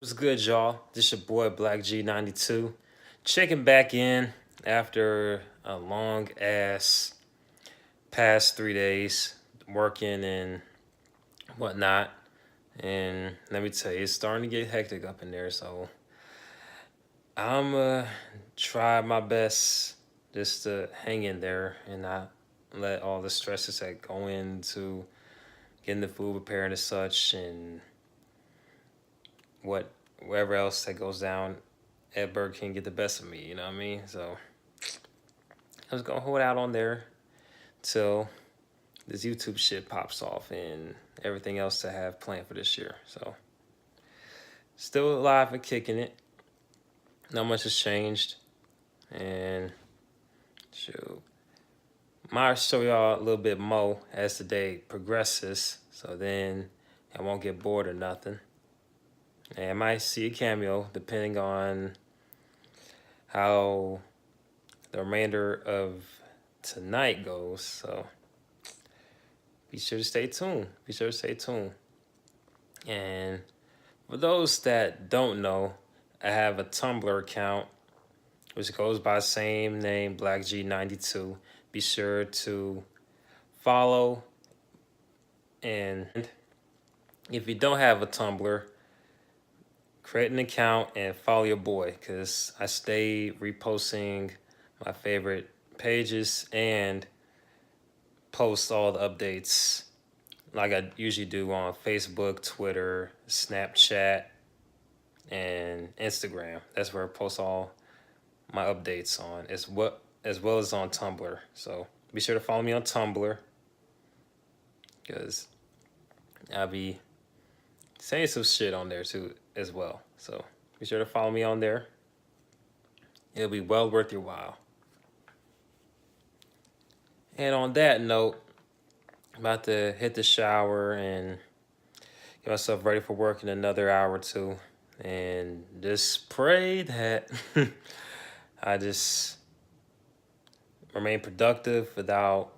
What's good, y'all? This your boy Black G92. Checking back in after a long ass past 3 days working and whatnot. And let me tell you, it's starting to get hectic up in there. So I'm try my best just to hang in there and not let all the stresses that go into getting the food prepared and such and what wherever else that goes down at Burger King get the best of me, you know what I mean? So I was gonna hold out on there till this YouTube shit pops off and everything else I have planned for this year. So still alive and kicking it. Not much has changed. And shoot. Might show y'all a little bit more as the day progresses. So then I won't get bored or nothing. And I might see a cameo depending on how the remainder of tonight goes. So be sure to stay tuned. Be sure to stay tuned. And for those that don't know, I have a Tumblr account which goes by the same name, BlackG92. Be sure to follow. And if you don't have a Tumblr, create an account and follow your boy, because I stay reposting my favorite pages and post all the updates like I usually do on Facebook, Twitter, Snapchat, and Instagram. That's where I post all my updates on, as well as on Tumblr. So be sure to follow me on Tumblr, because I'll be saying some shit on there too as well. So be sure to follow me on there. It'll be well worth your while. And on that note, I'm about to hit the shower and get myself ready for work in another hour or two. And just pray that I just remain productive without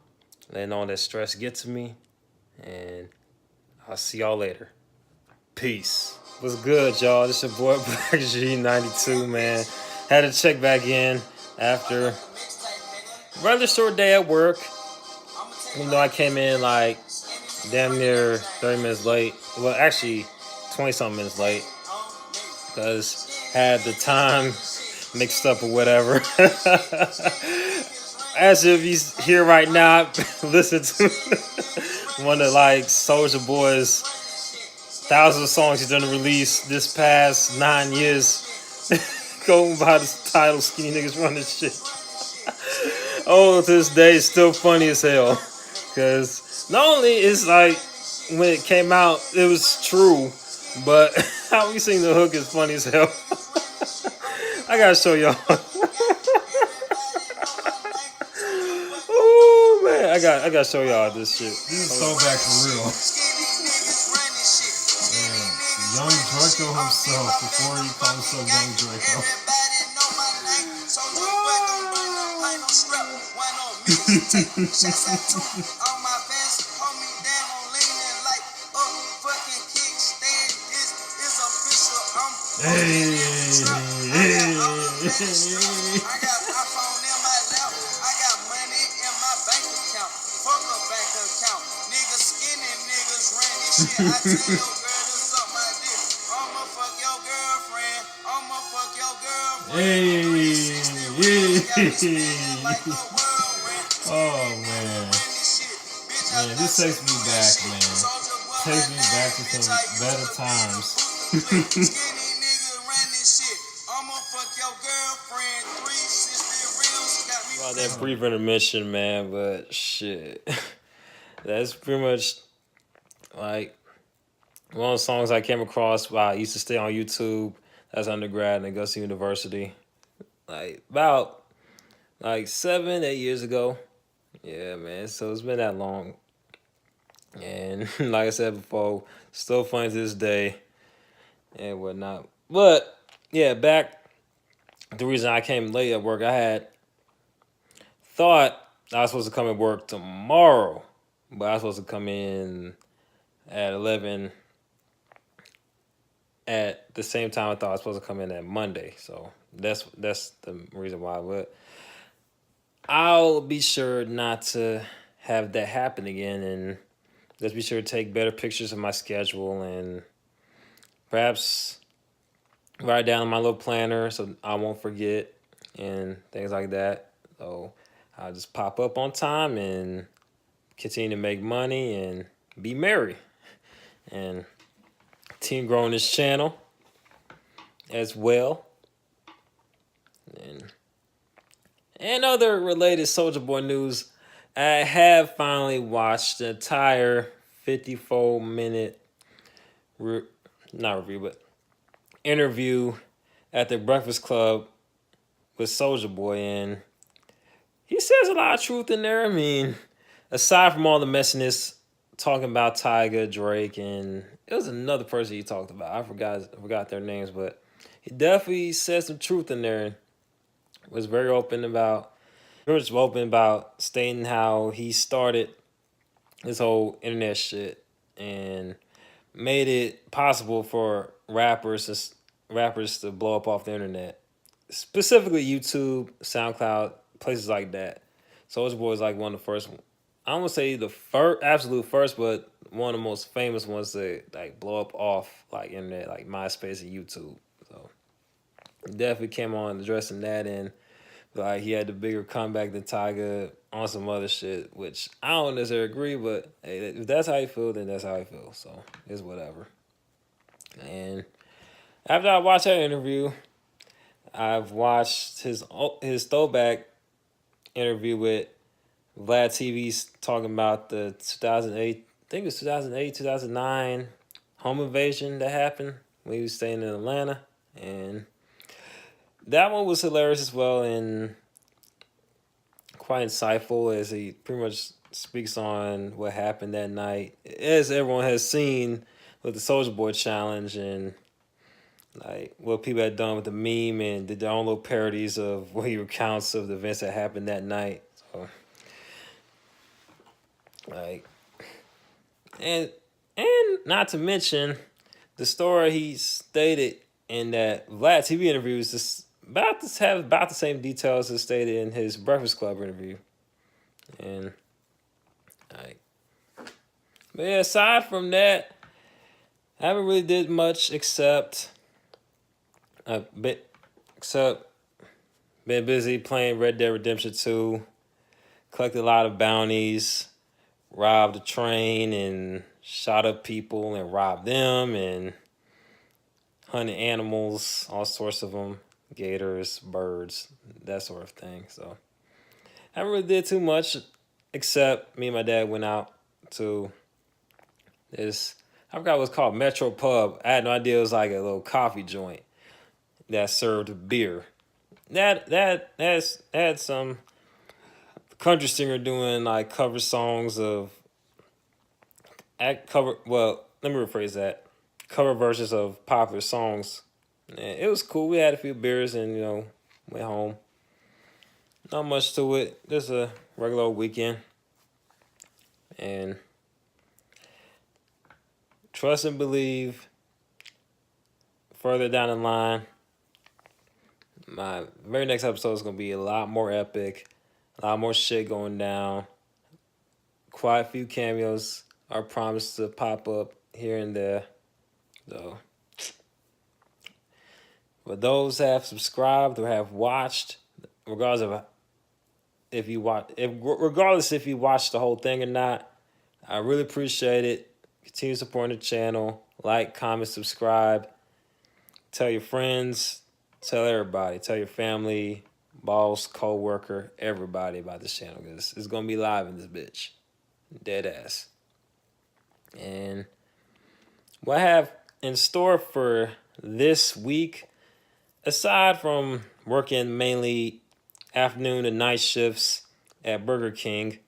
letting all that stress get to me. And I'll see y'all later. Peace. What's good, y'all? This your boy Black G92, man. Had to check back in after a rather short day at work. Even though I came in like damn near 30 minutes late. Well, actually, 20-something minutes late. Because had the time mixed up or whatever. As if he's here right now, listen to one of like Soulja Boy's thousands of songs he's done release this past 9 years. Going by the title Skinny Niggas Running Shit. Oh, to this day, it's still funny as hell. Because not only is like, when it came out, it was true, but how we sing the hook is funny as hell. I gotta show y'all. Oh man, I gotta show y'all this shit. This is throwback for real. Man, Young Draco himself before he called himself Young Draco. Hey. Oh man, this takes me back, man. Takes me back to some better times. About that brief intermission, man, but shit. That's pretty much like one of the songs I came across while I used to stay on YouTube as undergrad in Augusta University. Like about like 7, 8 years ago. Yeah, man. So it's been that long. And like I said before, still funny to this day and whatnot. But yeah, back the reason I came late at work, I had thought I was supposed to come at work tomorrow, but I was supposed to come in at 11 at the same time I thought I was supposed to come in at Monday. So that's the reason why. But I'll be sure not to have that happen again, and just be sure to take better pictures of my schedule and perhaps write down in my little planner so I won't forget and things like that. So I'll just pop up on time and continue to make money and be merry and continue growing this channel as well. And other related Soulja Boy news, I have finally watched the entire 54-minute not review, but interview at the Breakfast Club with Soulja Boy, and he says a lot of truth in there. I mean, aside from all the messiness, talking about Tyga, Drake, and it was another person he talked about. I forgot their names, but he definitely said some truth in there. Was very open about stating how he started this whole internet shit and made it possible for rappers to blow up off the internet, specifically YouTube, SoundCloud, places like that. Soulja Boy is like one of the first. I don't want to say the first, absolute first, but one of the most famous ones to like blow up off like internet, like MySpace and YouTube. So definitely came on addressing that, and like he had the bigger comeback than Tyga on some other shit, which I don't necessarily agree, but hey, if that's how you feel, then that's how I feel. So it's whatever. And after I watched that interview, I've watched his throwback interview with Vlad TV's talking about the 2008, I think it was 2008, 2009 home invasion that happened when he was staying in Atlanta. And that one was hilarious as well and quite insightful as he pretty much speaks on what happened that night. As everyone has seen with the Soulja Boy challenge and like what people had done with the meme and did their own little parodies of what he recounts of the events that happened that night. So like and not to mention the story he stated in that Vlad TV interview is just about to have about the same details as stated in his Breakfast Club interview. And like, but yeah, aside from that, I haven't really did much except been busy playing Red Dead Redemption 2, collected a lot of bounties, robbed a train and shot up people and robbed them, and hunted animals, all sorts of them, gators, birds, that sort of thing. So I haven't really did too much except me and my dad went out to this, I forgot what it's called, Metro Pub. I had no idea it was like a little coffee joint that served beer. That had some country singer doing like cover songs of let me rephrase that. Cover versions of popular songs. And it was cool. We had a few beers and went home. Not much to it. Just a regular old weekend. And trust and believe further down the line, my very next episode is going to be a lot more epic, a lot more shit going down. Quite a few cameos are promised to pop up here and there. So, for those that have subscribed or have watched, regardless if you watched the whole thing or not, I really appreciate it. Continue supporting the channel. Like, comment, subscribe. Tell your friends. Tell everybody. Tell your family, boss, co-worker, everybody about this channel because it's going to be live in this bitch. Dead ass. And what I have in store for this week, aside from working mainly afternoon and night shifts at Burger King,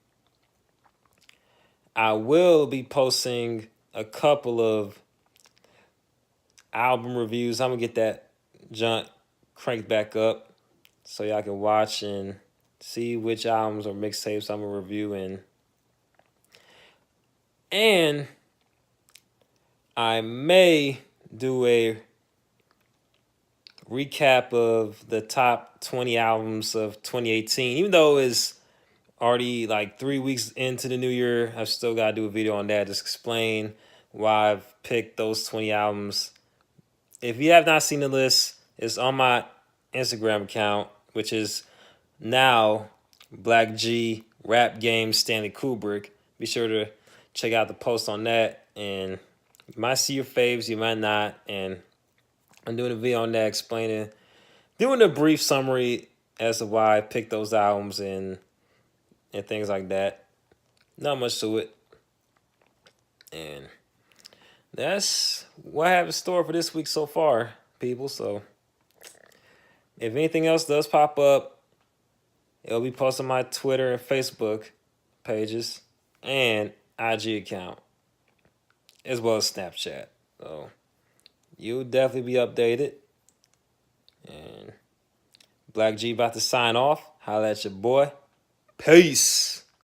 I will be posting a couple of album reviews. I'm going to get that junk cranked back up so y'all can watch and see which albums or mixtapes I'm going to review. And I may do a recap of the top 20 albums of 2018. Even though it's already like 3 weeks into the new year, I've still got to do a video on that. Just explain why I've picked those 20 albums. If you have not seen the list, it's on my Instagram account, which is now Black G Rap Game Stanley Kubrick. Be sure to check out the post on that, and you might see your faves, you might not. And I'm doing a video on that explaining, doing a brief summary as to why I picked those albums and things like that. Not much to it. And that's what I have in store for this week so far, people. So if anything else does pop up, it'll be posted on my Twitter and Facebook pages and IG account, as well as Snapchat. So you'll definitely be updated. And Black G about to sign off. Holla at your boy. Peace.